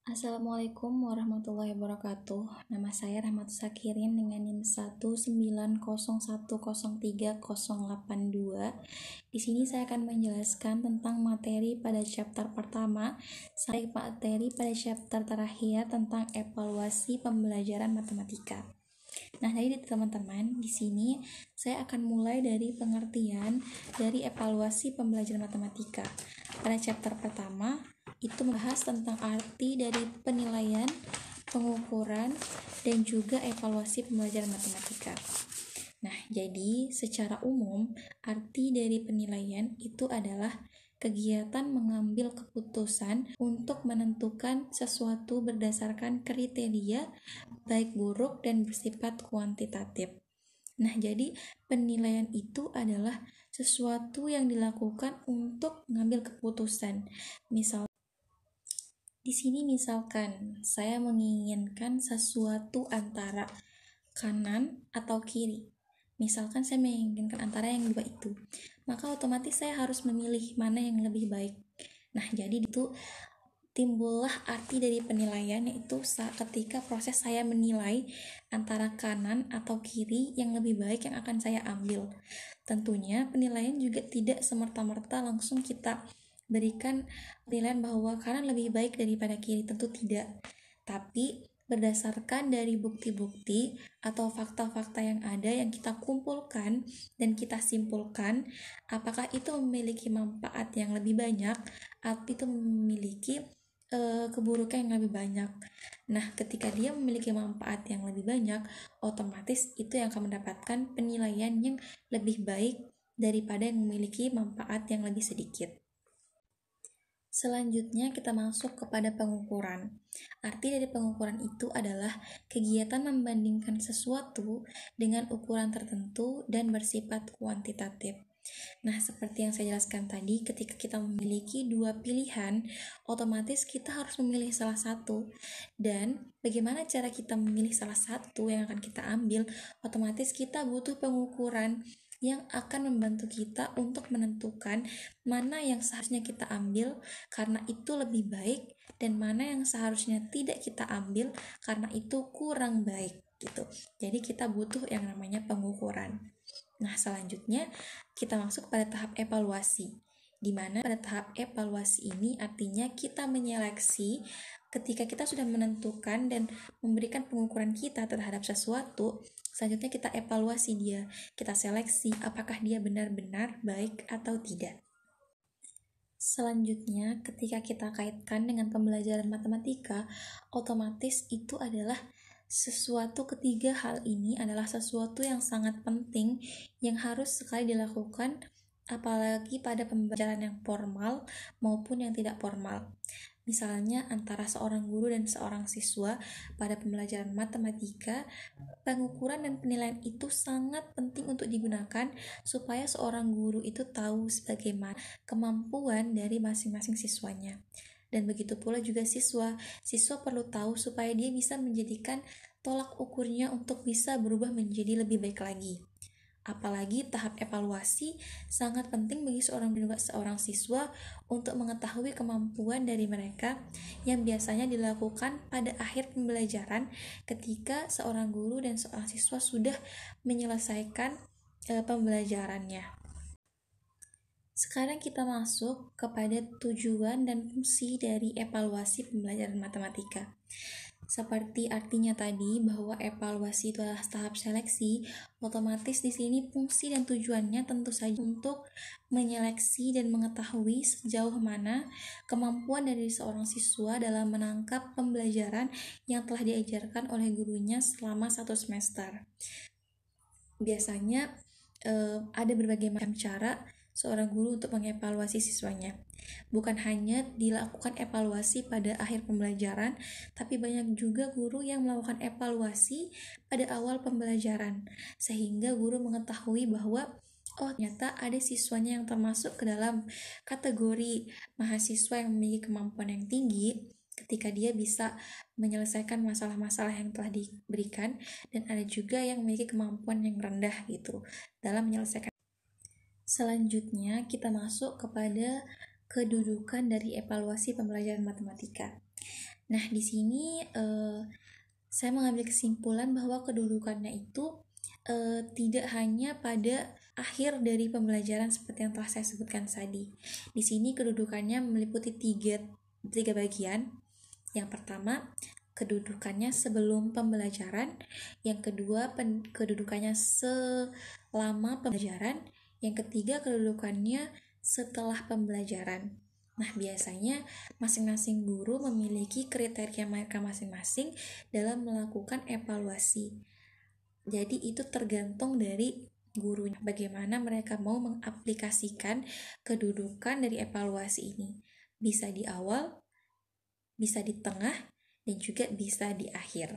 Assalamualaikum warahmatullahi wabarakatuh. Nama saya Rahmat Sakirin dengan NIM 19010308082. Di sini saya akan menjelaskan tentang materi pada chapter pertama sampai materi pada chapter terakhir tentang evaluasi pembelajaran matematika. Nah, jadi teman-teman, di sini saya akan mulai dari pengertian dari evaluasi pembelajaran matematika. Pada chapter pertama, itu membahas tentang arti dari penilaian, pengukuran, dan juga evaluasi pembelajaran matematika. Nah, jadi secara umum, arti dari penilaian itu adalah kegiatan mengambil keputusan untuk menentukan sesuatu berdasarkan kriteria baik buruk dan bersifat kuantitatif. Nah, jadi penilaian itu adalah sesuatu yang dilakukan untuk mengambil keputusan. Di sini misalkan saya menginginkan sesuatu antara kanan atau kiri. Misalkan saya menginginkan antara yang dua itu, maka otomatis saya harus memilih mana yang lebih baik. Nah, jadi itu timbullah arti dari penilaian, yaitu ketika proses saya menilai antara kanan atau kiri yang lebih baik yang akan saya ambil. Tentunya penilaian juga tidak semerta-merta langsung kita berikan penilaian bahwa kanan lebih baik daripada kiri, tentu tidak. Tapi berdasarkan dari bukti-bukti atau fakta-fakta yang ada yang kita kumpulkan dan kita simpulkan, apakah itu memiliki manfaat yang lebih banyak atau itu memiliki keburukan yang lebih banyak. Nah, ketika dia memiliki manfaat yang lebih banyak, otomatis itu yang akan mendapatkan penilaian yang lebih baik daripada yang memiliki manfaat yang lebih sedikit. Selanjutnya kita masuk kepada pengukuran. Arti dari pengukuran itu adalah kegiatan membandingkan sesuatu dengan ukuran tertentu dan bersifat kuantitatif. Nah, seperti yang saya jelaskan tadi, ketika kita memiliki dua pilihan, otomatis kita harus memilih salah satu. Dan bagaimana cara kita memilih salah satu yang akan kita ambil, otomatis kita butuh pengukuran yang akan membantu kita untuk menentukan mana yang seharusnya kita ambil karena itu lebih baik dan mana yang seharusnya tidak kita ambil karena itu kurang baik gitu. Jadi kita butuh yang namanya pengukuran. Nah, selanjutnya kita masuk pada tahap evaluasi, di mana pada tahap evaluasi ini artinya kita menyeleksi ketika kita sudah menentukan dan memberikan pengukuran kita terhadap sesuatu. Selanjutnya kita evaluasi dia, kita seleksi apakah dia benar-benar baik atau tidak. Selanjutnya, ketika kita kaitkan dengan pembelajaran matematika, otomatis itu adalah ketiga hal ini adalah sesuatu yang sangat penting yang harus sekali dilakukan, apalagi pada pembelajaran yang formal maupun yang tidak formal. Misalnya antara seorang guru dan seorang siswa pada pembelajaran matematika, pengukuran dan penilaian itu sangat penting untuk digunakan supaya seorang guru itu tahu sebagaimana kemampuan dari masing-masing siswanya. Dan begitu pula juga siswa perlu tahu supaya dia bisa menjadikan tolak ukurnya untuk bisa berubah menjadi lebih baik lagi. Apalagi tahap evaluasi sangat penting bagi seorang siswa untuk mengetahui kemampuan dari mereka yang biasanya dilakukan pada akhir pembelajaran ketika seorang guru dan seorang siswa sudah menyelesaikan pembelajarannya. Sekarang kita masuk kepada tujuan dan fungsi dari evaluasi pembelajaran matematika. Seperti artinya tadi bahwa evaluasi itu adalah tahap seleksi, otomatis di sini fungsi dan tujuannya tentu saja untuk menyeleksi dan mengetahui sejauh mana kemampuan dari seorang siswa dalam menangkap pembelajaran yang telah diajarkan oleh gurunya selama 1 semester. Biasanya ada berbagai macam cara seorang guru untuk mengevaluasi siswanya. Bukan hanya dilakukan evaluasi pada akhir pembelajaran, tapi banyak juga guru yang melakukan evaluasi pada awal pembelajaran, sehingga guru mengetahui bahwa ternyata ada siswanya yang termasuk ke dalam kategori mahasiswa yang memiliki kemampuan yang tinggi ketika dia bisa menyelesaikan masalah-masalah yang telah diberikan, dan ada juga yang memiliki kemampuan yang rendah gitu dalam menyelesaikan. Selanjutnya kita masuk kepada kedudukan dari evaluasi pembelajaran matematika. Nah, di sini saya mengambil kesimpulan bahwa kedudukannya itu tidak hanya pada akhir dari pembelajaran seperti yang telah saya sebutkan tadi. Di sini kedudukannya meliputi tiga bagian. Yang pertama, kedudukannya sebelum pembelajaran. Yang kedua, kedudukannya selama pembelajaran. Yang ketiga, kedudukannya setelah pembelajaran. Nah, biasanya masing-masing guru memiliki kriteria mereka masing-masing dalam melakukan evaluasi. Jadi itu tergantung dari gurunya, bagaimana mereka mau mengaplikasikan kedudukan dari evaluasi ini. Bisa di awal, bisa di tengah, dan juga bisa di akhir.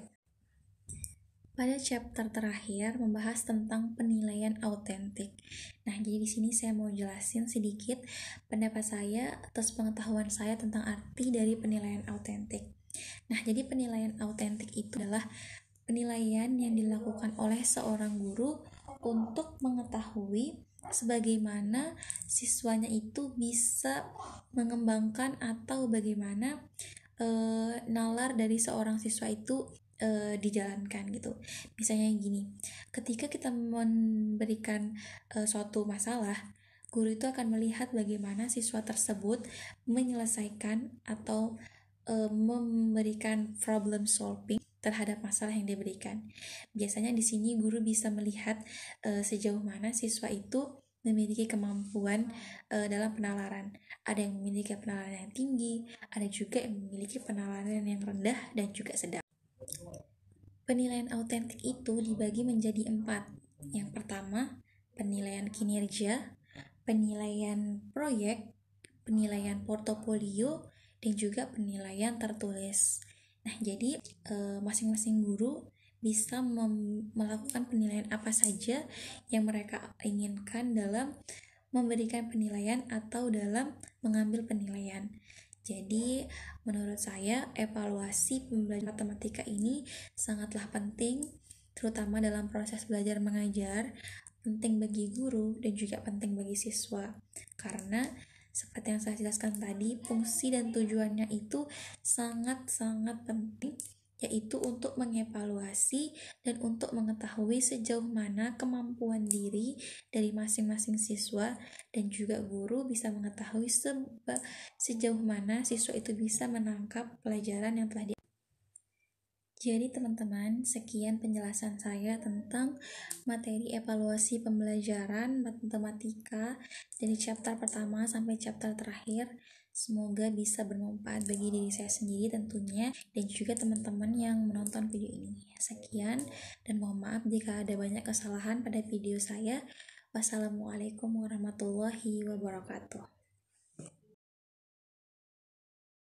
Pada chapter terakhir membahas tentang penilaian autentik. Nah, jadi di sini saya mau jelasin sedikit pendapat saya atas pengetahuan saya tentang arti dari penilaian autentik. Nah, jadi penilaian autentik itu adalah penilaian yang dilakukan oleh seorang guru untuk mengetahui sebagaimana siswanya itu bisa mengembangkan atau bagaimana nalar dari seorang siswa itu dijalankan gitu. Misalnya gini, ketika kita memberikan suatu masalah, guru itu akan melihat bagaimana siswa tersebut menyelesaikan atau memberikan problem solving terhadap masalah yang diberikan. Biasanya di sini guru bisa melihat sejauh mana siswa itu memiliki kemampuan dalam penalaran. Ada yang memiliki penalaran yang tinggi, ada juga yang memiliki penalaran yang rendah dan juga sedang. Penilaian autentik itu dibagi menjadi 4. Yang pertama, penilaian kinerja, penilaian proyek, penilaian portofolio, dan juga penilaian tertulis. Nah, jadi masing-masing guru bisa melakukan penilaian apa saja yang mereka inginkan dalam memberikan penilaian atau dalam mengambil penilaian. Jadi, menurut saya evaluasi pembelajaran matematika ini sangatlah penting, terutama dalam proses belajar mengajar, penting bagi guru dan juga penting bagi siswa. Karena seperti yang saya jelaskan tadi, fungsi dan tujuannya itu sangat-sangat penting, yaitu untuk mengevaluasi dan untuk mengetahui sejauh mana kemampuan diri dari masing-masing siswa, dan juga guru bisa mengetahui sejauh mana siswa itu bisa menangkap pelajaran yang telah Jadi teman-teman, sekian penjelasan saya tentang materi evaluasi pembelajaran matematika dari chapter pertama sampai chapter terakhir. Semoga bisa bermanfaat bagi diri saya sendiri tentunya, dan juga teman-teman yang menonton video ini. Sekian, dan mohon maaf jika ada banyak kesalahan pada video saya. Wassalamualaikum warahmatullahi wabarakatuh.